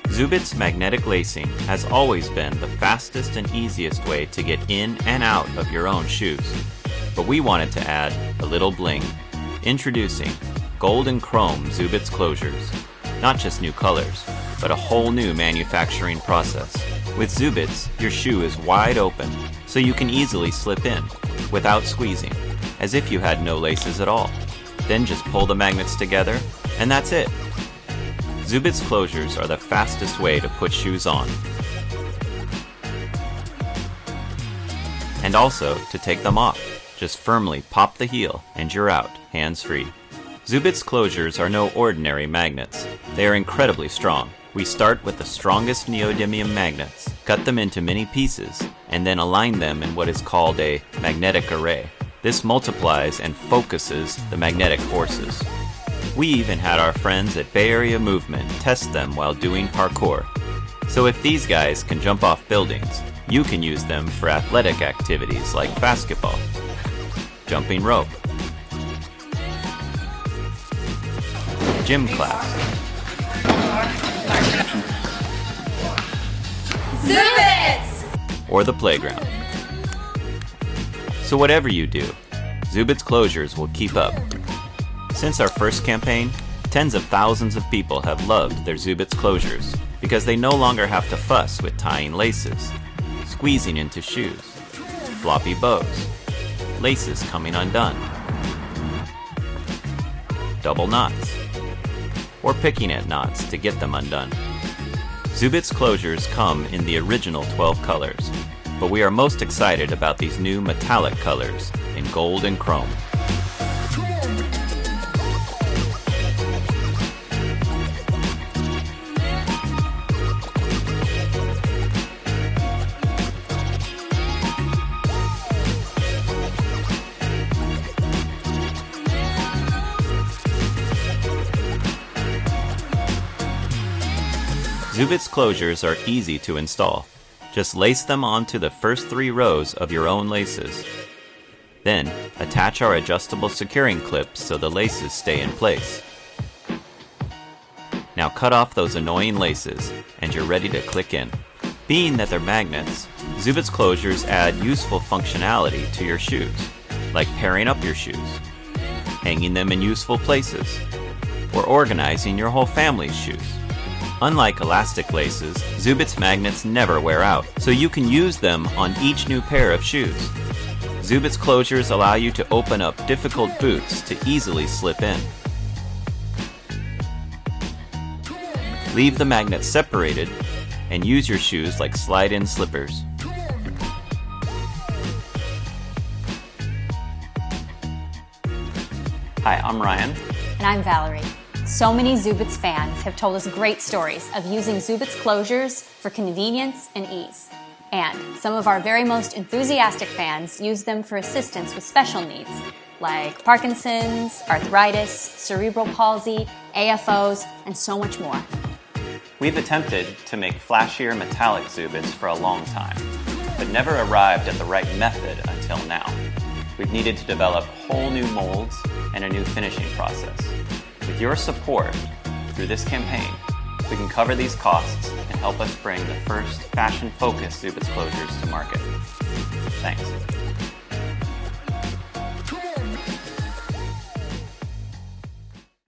Zubits magnetic lacing has always been the fastest and easiest way to get in and out of your own shoes. But we wanted to add a little bling. Introducing Gold and Chrome Zubits closures. Not just new colors, but a whole new manufacturing process. With Zubits, your shoe is wide open, so you can easily slip in, without squeezing, as if you had no laces at all. Then just pull the magnets together, and that's it. Zubits closures are the fastest way to put shoes on. And also to take them off. Just firmly pop the heel and you're out, hands-free. Zubits closures are no ordinary magnets. They are incredibly strong. We start with the strongest neodymium magnets, cut them into many pieces, and then align them in what is called a magnetic array. This multiplies and focuses the magnetic forces. We even had our friends at Bay Area Movement test them while doing parkour. So if these guys can jump off buildings, you can use them for athletic activities like basketball, jumping rope, gym class, Zubits! or the playground. So whatever you do, Zubits closures will keep up. Since our first campaign, tens of thousands of people have loved their Zubits closures because they no longer have to fuss with tying laces, squeezing into shoes, floppy bows, laces coming undone, double knots, or picking at knots to get them undone. Zubits closures come in the original 12 colors, but we are most excited about these new metallic colors in gold and chrome. Zubits closures are easy to install. Just lace them onto the first 3 rows of your own laces. Then, attach our adjustable securing clips so the laces stay in place. Now cut off those annoying laces, and you're ready to click in. Being that they're magnets, Zubits closures add useful functionality to your shoes, like pairing up your shoes, hanging them in useful places, or organizing your whole family's shoes. Unlike elastic laces, Zubits magnets never wear out, so you can use them on each new pair of shoes. Zubits closures allow you to open up difficult boots to easily slip in. Leave the magnets separated and use your shoes like slide-in slippers. Hi, I'm Ryan. And I'm Valerie. So many Zubits fans have told us great stories of using Zubits closures for convenience and ease. And some of our very most enthusiastic fans use them for assistance with special needs, like Parkinson's, arthritis, cerebral palsy, AFOs, and so much more. We've attempted to make flashier metallic Zubits for a long time, but never arrived at the right method until now. We've needed to develop whole new molds and a new finishing process. With your support through this campaign, we can cover these costs and help us bring the first fashion-focused Zubits closures to market. Thanks.